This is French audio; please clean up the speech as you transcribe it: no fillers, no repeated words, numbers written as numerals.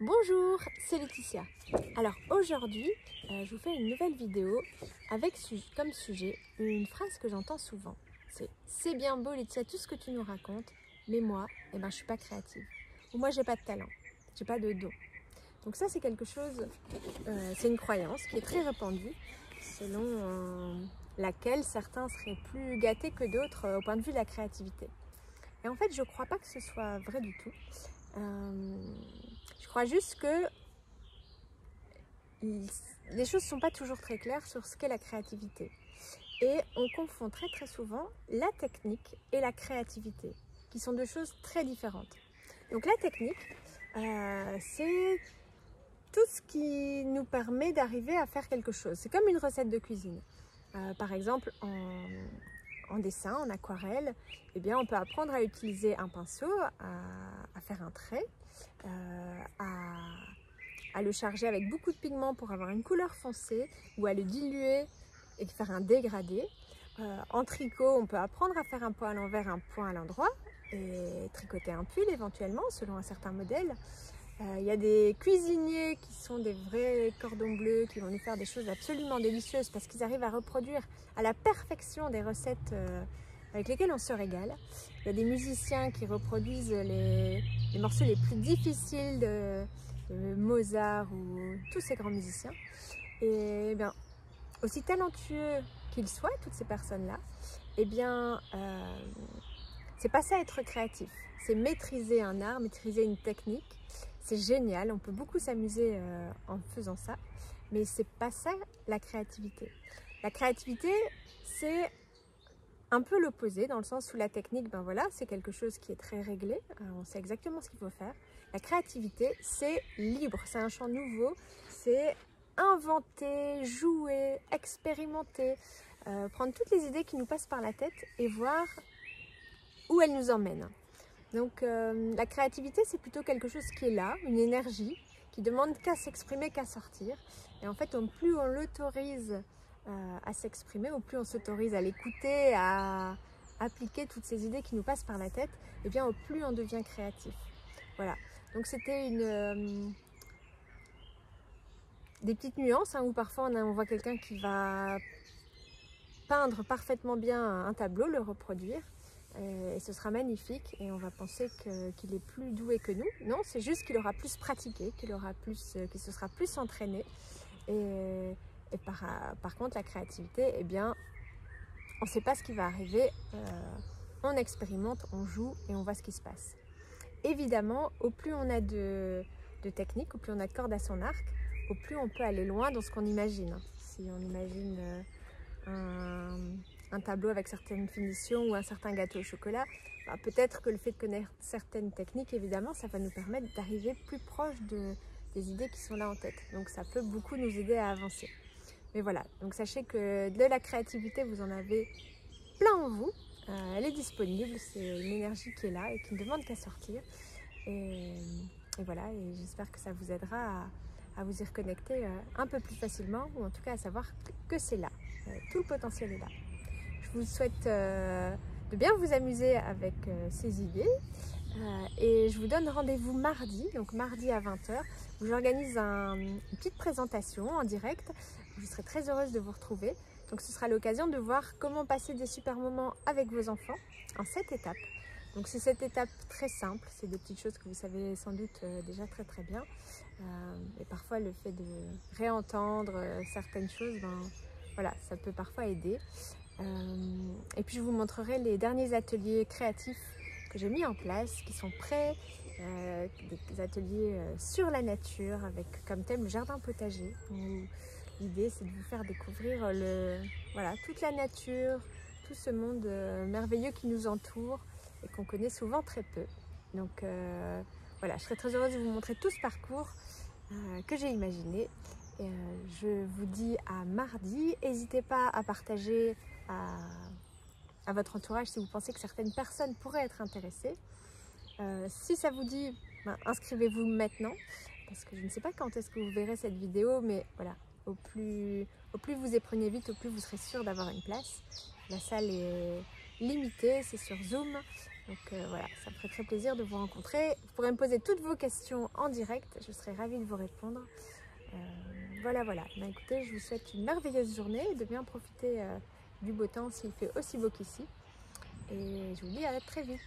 Bonjour, c'est Laetitia. Alors aujourd'hui, je vous fais une nouvelle vidéo avec comme sujet une phrase que j'entends souvent. C'est bien beau Laetitia, tout ce que tu nous racontes, mais moi, je suis pas créative. Ou moi, j'ai pas de talent, j'ai pas de don. Donc ça, c'est quelque chose, c'est une croyance qui est très répandue, selon laquelle certains seraient plus gâtés que d'autres au point de vue de la créativité. Et en fait, je crois pas que ce soit vrai du tout. Je crois juste que les choses ne sont pas toujours très claires sur ce qu'est la créativité. Et on confond très souvent la technique et la créativité, qui sont deux choses très différentes. Donc la technique, c'est tout ce qui nous permet d'arriver à faire quelque chose. C'est comme une recette de cuisine. Par exemple, en dessin, en aquarelle, on peut apprendre à utiliser un pinceau, à faire un trait, à le charger avec beaucoup de pigments pour avoir une couleur foncée, ou à le diluer et faire un dégradé. En tricot, on peut apprendre à faire un point à l'envers, un point à l'endroit, et tricoter un pull éventuellement, selon un certain modèle. Il y a des cuisiniers qui sont des vrais cordons bleus, qui vont nous faire des choses absolument délicieuses parce qu'ils arrivent à reproduire à la perfection des recettes avec lesquelles on se régale. Il y a des musiciens qui reproduisent les morceaux les plus difficiles de Mozart ou tous ces grands musiciens. Et aussi talentueux qu'ils soient, toutes ces personnes-là, c'est pas ça être créatif. C'est maîtriser un art, maîtriser une technique. C'est génial, on peut beaucoup s'amuser en faisant ça, mais c'est pas ça la créativité. La créativité, c'est un peu l'opposé, dans le sens où la technique, c'est quelque chose qui est très réglé, on sait exactement ce qu'il faut faire. La créativité, c'est libre, c'est un champ nouveau, c'est inventer, jouer, expérimenter, prendre toutes les idées qui nous passent par la tête et voir où elles nous emmènent. Donc la créativité, c'est plutôt quelque chose qui est là, une énergie qui demande qu'à s'exprimer, qu'à sortir. Et en fait, au plus on l'autorise à s'exprimer, au plus on s'autorise à l'écouter, à appliquer toutes ces idées qui nous passent par la tête, au plus on devient créatif. Voilà. Donc c'était des petites nuances où parfois on voit quelqu'un qui va peindre parfaitement bien un tableau, le reproduire. Et ce sera magnifique et on va penser qu'il est plus doué que nous. Non, c'est juste qu'il aura plus pratiqué, qu'il se sera plus entraîné. Et par contre, la créativité, on ne sait pas ce qui va arriver. On expérimente, on joue et on voit ce qui se passe. Évidemment, au plus on a de technique, au plus on a de cordes à son arc, au plus on peut aller loin dans ce qu'on imagine. Si on imagine un tableau avec certaines finitions ou un certain gâteau au chocolat, peut-être que le fait de connaître certaines techniques, évidemment, ça va nous permettre d'arriver plus proche des idées qui sont là en tête. Donc ça peut beaucoup nous aider à avancer. Mais voilà, donc sachez que de la créativité, vous en avez plein en vous. Elle est disponible, c'est une énergie qui est là et qui ne demande qu'à sortir. Et voilà, et j'espère que ça vous aidera à vous y reconnecter un peu plus facilement, ou en tout cas à savoir que c'est là. Tout le potentiel est là. Je vous souhaite de bien vous amuser avec ces idées et je vous donne rendez-vous mardi, donc mardi à 20 h, où j'organise une petite présentation en direct. Je serai très heureuse de vous retrouver. Donc ce sera l'occasion de voir comment passer des super moments avec vos enfants en 7 étapes. Donc c'est 7 étapes très simples, c'est des petites choses que vous savez sans doute déjà très bien. Et parfois le fait de réentendre certaines choses, voilà, ça peut parfois aider. Et puis je vous montrerai les derniers ateliers créatifs que j'ai mis en place, qui sont prêts, des ateliers sur la nature, avec comme thème le jardin potager. L'idée c'est de vous faire découvrir toute la nature, tout ce monde merveilleux qui nous entoure et qu'on connaît souvent très peu. Donc voilà, je serai très heureuse de vous montrer tout ce parcours que j'ai imaginé. Et, je vous dis à mardi. N'hésitez pas à partager à votre entourage si vous pensez que certaines personnes pourraient être intéressées. Si ça vous dit, inscrivez-vous maintenant, parce que je ne sais pas quand est-ce que vous verrez cette vidéo, mais voilà, au plus vous y prenez vite, au plus vous serez sûr d'avoir une place. La salle est limitée, c'est sur Zoom, Donc voilà, ça me ferait très plaisir de vous rencontrer. Vous pourrez me poser toutes vos questions en direct, je serai ravie de vous répondre. Voilà. Ben, écoutez, je vous souhaite une merveilleuse journée et de bien profiter du beau temps s'il fait aussi beau qu'ici. Et je vous dis à très vite.